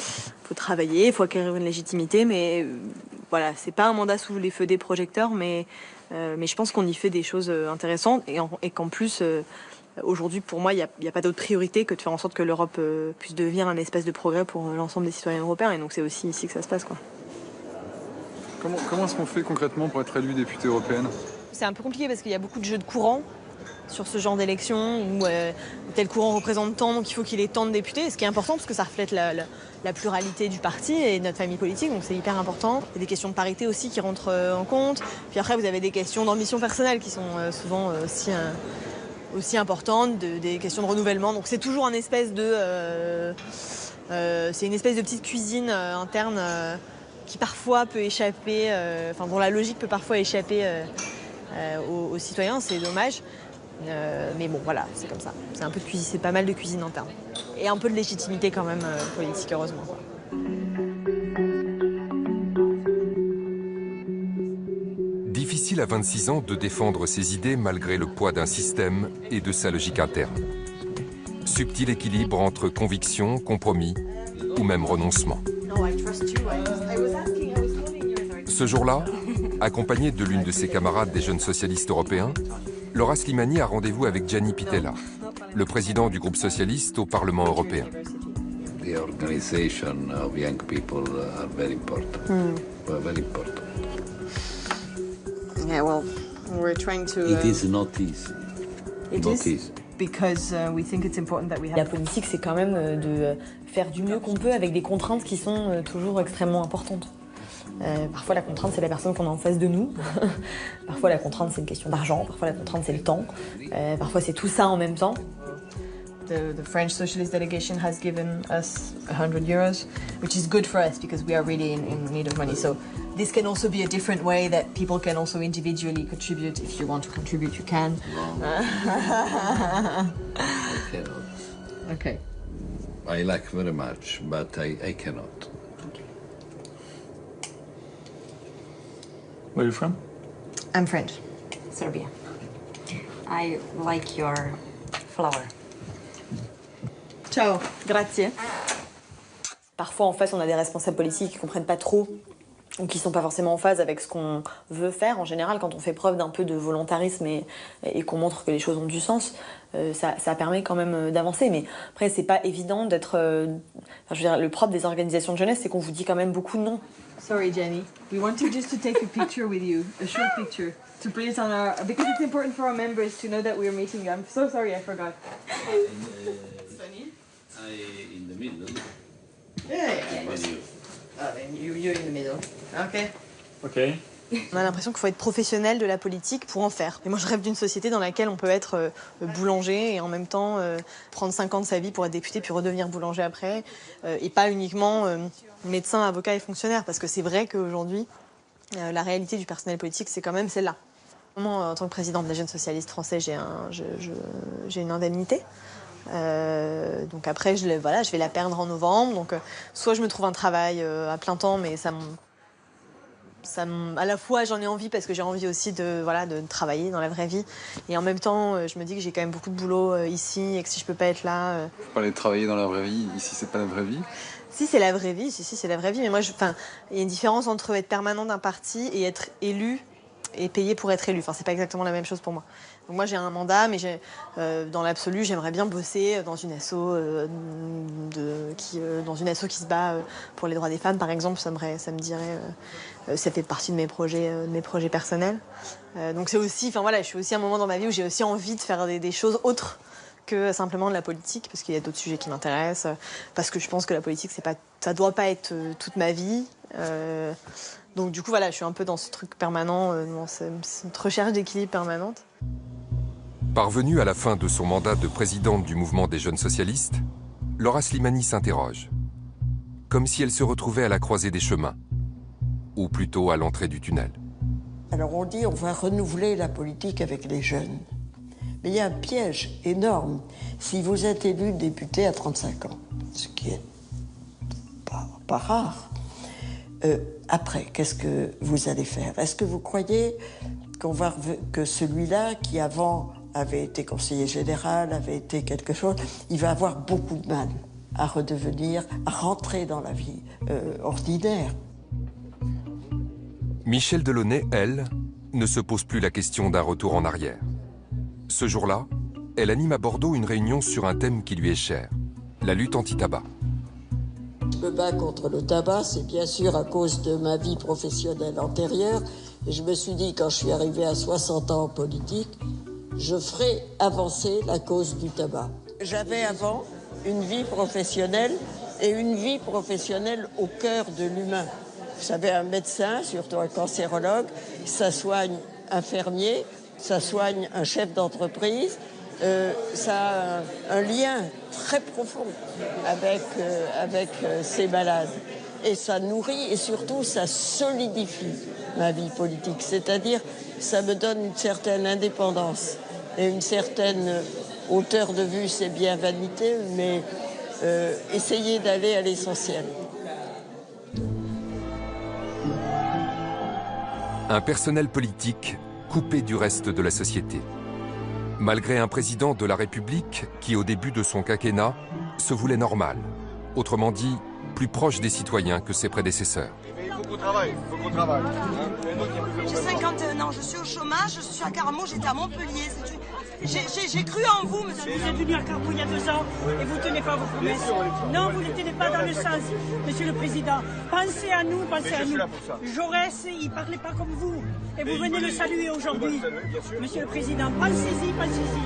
faut travailler, il faut acquérir une légitimité, mais voilà, c'est pas un mandat sous les feux des projecteurs, mais je pense qu'on y fait des choses intéressantes et qu'en plus, aujourd'hui, pour moi, il n'y a pas d'autre priorité que de faire en sorte que l'Europe puisse devenir un espace de progrès pour l'ensemble des citoyens européens. Et donc c'est aussi ici que ça se passe, quoi. Comment est-ce qu'on fait concrètement pour être élu députée européenne? C'est un peu compliqué parce qu'il y a beaucoup de jeux de courant sur ce genre d'élection où tel courant représente tant, donc il faut qu'il ait tant de députés, ce qui est important parce que ça reflète la pluralité du parti et de notre famille politique, donc c'est hyper important. Il y a des questions de parité aussi qui rentrent en compte. Puis après, vous avez des questions d'ambition personnelle qui sont souvent aussi importantes, des questions de renouvellement. Donc c'est toujours un espèce de... c'est une espèce de petite cuisine interne qui parfois peut échapper, dont la logique peut parfois échapper aux citoyens, c'est dommage. Mais bon, voilà, c'est comme ça. C'est pas mal de cuisine interne. Et un peu de légitimité quand même politique, heureusement, quoi. Difficile à 26 ans de défendre ses idées malgré le poids d'un système et de sa logique interne. Subtil équilibre entre conviction, compromis ou même renoncement. Ce jour-là, accompagnée de l'une de ses camarades des jeunes socialistes européens, Laura Slimani a rendez-vous avec Gianni Pittella, le président du groupe socialiste au Parlement européen. The organization of young people are very important. Very important. Yeah, well, we're trying to. It is not easy. It not is easy. because we think it's important that we have. La politique, c'est quand même de faire du mieux qu'on peut avec des contraintes qui sont toujours extrêmement importantes. Parfois la contrainte c'est la personne qu'on a en face de nous, parfois la contrainte c'est une question d'argent, parfois la contrainte c'est le temps, parfois c'est tout ça en même temps. The French Socialist delegation has given us 100 euros, which is good for us because we are really in need of money. So this can also be a different way that people can also individually contribute. If you want to contribute, you can. I cannot. Okay. I like very much, but I cannot. Where are you from? I'm French. Serbia. I like your flower. Ciao, grazie. Parfois en face on a des responsables politiques qui comprennent pas trop ou qui sont pas forcément en phase avec ce qu'on veut faire. En général, quand on fait preuve d'un peu de volontarisme et qu'on montre que les choses ont du sens, ça permet quand même d'avancer. Mais après, c'est pas évident d'être... je veux dire, le propre des organisations de jeunesse, c'est qu'on vous dit quand même beaucoup de non. Sorry, Jenny. We wanted just to take a picture with you, a short picture, to put it on our... Because it's important for our members to know that we're meeting you. I'm so sorry, I forgot. Funny. In the middle. Yeah. Then you're in the middle. Okay. Okay. On a l'impression qu'il faut être professionnel de la politique pour en faire. Et moi, je rêve d'une société dans laquelle on peut être boulanger et en même temps prendre 5 ans de sa vie pour être député puis redevenir boulanger après. Et pas uniquement médecin, avocat et fonctionnaire. Parce que c'est vrai qu'aujourd'hui, la réalité du personnel politique, c'est quand même celle-là. Moi, en tant que présidente des jeunes socialistes français, j'ai une indemnité. Donc après, je vais la perdre en novembre. Donc soit je me trouve un travail à plein temps, mais à la fois j'en ai envie parce que j'ai envie aussi de travailler dans la vraie vie. Et en même temps, je me dis que j'ai quand même beaucoup de boulot ici et que si je peux pas être là... Vous parlez de travailler dans la vraie vie, ici c'est pas la vraie vie? Si, c'est la vraie vie, si, c'est la vraie vie. Mais moi, il y a une différence entre être permanent d'un parti et être élu et payé pour être élu. Enfin, c'est pas exactement la même chose pour moi. Donc moi, j'ai un mandat, mais dans l'absolu, j'aimerais bien bosser dans une asso qui se bat pour les droits des femmes, par exemple. Ça me dirait, ça fait partie de mes projets personnels. Donc c'est aussi, je suis aussi à un moment dans ma vie où j'ai aussi envie de faire des choses autres que simplement de la politique, parce qu'il y a d'autres sujets qui m'intéressent, parce que je pense que la politique, ça doit pas être toute ma vie. Donc du coup, je suis un peu dans ce truc permanent, dans cette recherche d'équilibre permanente. Parvenue à la fin de son mandat de présidente du mouvement des jeunes socialistes, Laura Slimani s'interroge. Comme si elle se retrouvait à la croisée des chemins, ou plutôt à l'entrée du tunnel. Alors on dit on va renouveler la politique avec les jeunes. Mais il y a un piège énorme. Si vous êtes élu député à 35 ans, ce qui est pas rare, après, qu'est-ce que vous allez faire? Est-ce que vous croyez que celui-là, qui avant avait été conseiller général, avait été quelque chose, il va avoir beaucoup de mal à redevenir, à rentrer dans la vie ordinaire? Michèle Delaunay, elle, ne se pose plus la question d'un retour en arrière. Ce jour-là, elle anime à Bordeaux une réunion sur un thème qui lui est cher, la lutte anti-tabac. Je me bats contre le tabac, c'est bien sûr à cause de ma vie professionnelle antérieure. Et je me suis dit, quand je suis arrivée à 60 ans en politique, je ferai avancer la cause du tabac. J'avais avant une vie professionnelle et une vie professionnelle au cœur de l'humain. Vous savez, un médecin, surtout un cancérologue, ça soigne un fermier, ça soigne un chef d'entreprise, ça a un lien très profond avec ces malades. Et ça nourrit et surtout ça solidifie ma vie politique. C'est-à-dire, ça me donne une certaine indépendance et une certaine hauteur de vue, c'est bien vanité, mais essayer d'aller à l'essentiel. Un personnel politique coupé du reste de la société. Malgré un président de la République qui, au début de son quinquennat, se voulait normal, autrement dit, plus proche des citoyens que ses prédécesseurs. Beaucoup de travail, beaucoup de travail. J'ai 51 ans, je suis au chômage, je suis à Carmont, j'étais à Montpellier. J'ai cru en vous, monsieur. Vous êtes venu à Carmont il y a 2 ans et vous ne tenez pas vos promesses. Non, vous ne tenez pas dans le sens, monsieur le Président. Pensez à nous, pensez à nous. Jaurès, il ne parlait pas comme vous. Et vous venez le saluer aujourd'hui. Monsieur le Président, pensez-y, pensez-y.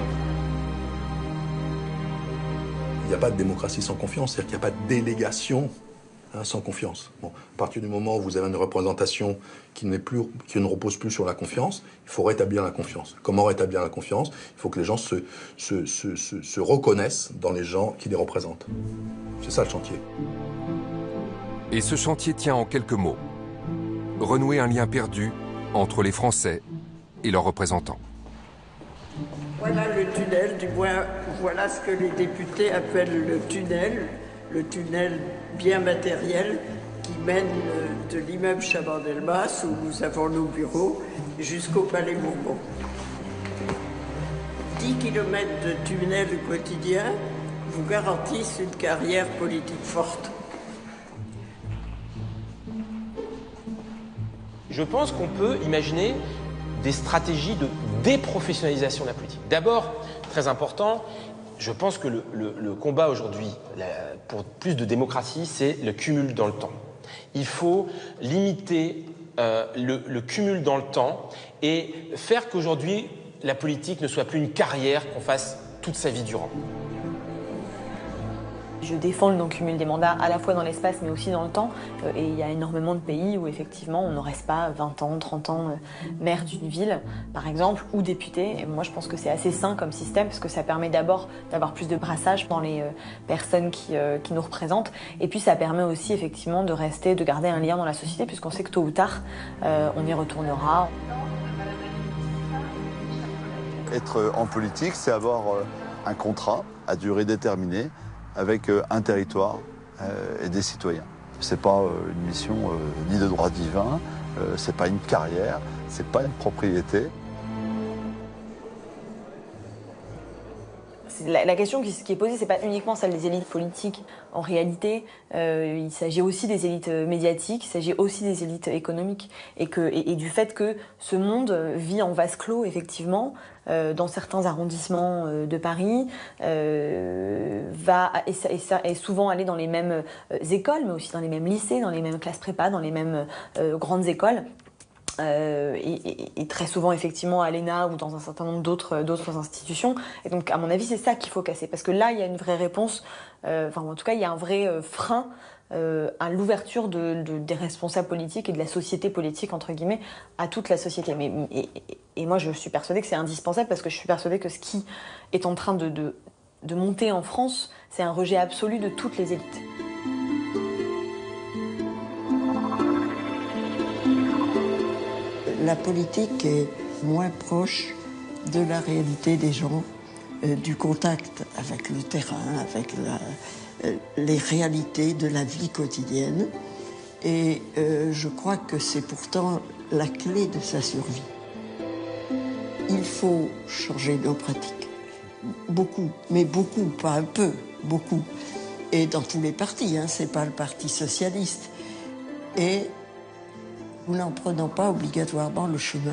Il n'y a pas de démocratie sans confiance, c'est-à-dire qu'il n'y a pas de délégation sans confiance. Bon, à partir du moment où vous avez une représentation qui ne repose plus sur la confiance, il faut rétablir la confiance. Comment rétablir la confiance? Il faut que les gens se reconnaissent dans les gens qui les représentent. C'est ça le chantier. Et ce chantier tient en quelques mots. Renouer un lien perdu entre les Français et leurs représentants. Voilà le tunnel, du moins voilà ce que les députés appellent le tunnel bien matériel qui mène de l'immeuble Chaban-Delmas, où nous avons nos bureaux, jusqu'au Palais Bourbon. 10 km de tunnel quotidien vous garantissent une carrière politique forte. Je pense qu'on peut imaginer des stratégies de déprofessionnalisation de la politique. D'abord, très important, je pense que le combat aujourd'hui pour plus de démocratie, c'est le cumul dans le temps. Il faut limiter le cumul dans le temps et faire qu'aujourd'hui, la politique ne soit plus une carrière qu'on fasse toute sa vie durant. Je défends le non-cumul des mandats à la fois dans l'espace mais aussi dans le temps. Et il y a énormément de pays où effectivement on ne reste pas 20 ans, 30 ans maire d'une ville, par exemple, ou député. Et moi je pense que c'est assez sain comme système parce que ça permet d'abord d'avoir plus de brassage dans les personnes qui nous représentent. Et puis ça permet aussi effectivement de rester, de garder un lien dans la société puisqu'on sait que tôt ou tard on y retournera. Être en politique, c'est avoir un contrat à durée déterminée avec un territoire et des citoyens. C'est pas une mission ni de droit divin, c'est pas une carrière, c'est pas une propriété. La question qui est posée, c'est pas uniquement celle des élites politiques. En réalité, il s'agit aussi des élites médiatiques, il s'agit aussi des élites économiques. Et du fait que ce monde vit en vase clos, effectivement, dans certains arrondissements de Paris, et souvent aller dans les mêmes écoles, mais aussi dans les mêmes lycées, dans les mêmes classes prépa, dans les mêmes grandes écoles. Et très souvent effectivement à l'ENA ou dans un certain nombre d'autres institutions. Et donc à mon avis c'est ça qu'il faut casser, parce que là il y a une vraie réponse, en tout cas il y a un vrai frein à l'ouverture des responsables politiques et de la société politique entre guillemets à toute la société. Et moi je suis persuadée que c'est indispensable, parce que je suis persuadée que ce qui est en train de monter en France, c'est un rejet absolu de toutes les élites. La politique est moins proche de la réalité des gens, du contact avec le terrain, avec les réalités de la vie quotidienne. Et je crois que c'est pourtant la clé de sa survie. Il faut changer nos pratiques. Beaucoup, mais beaucoup, pas un peu, beaucoup. Et dans tous les partis, c'est pas le Parti socialiste. Et nous n'en prenons pas obligatoirement le chemin.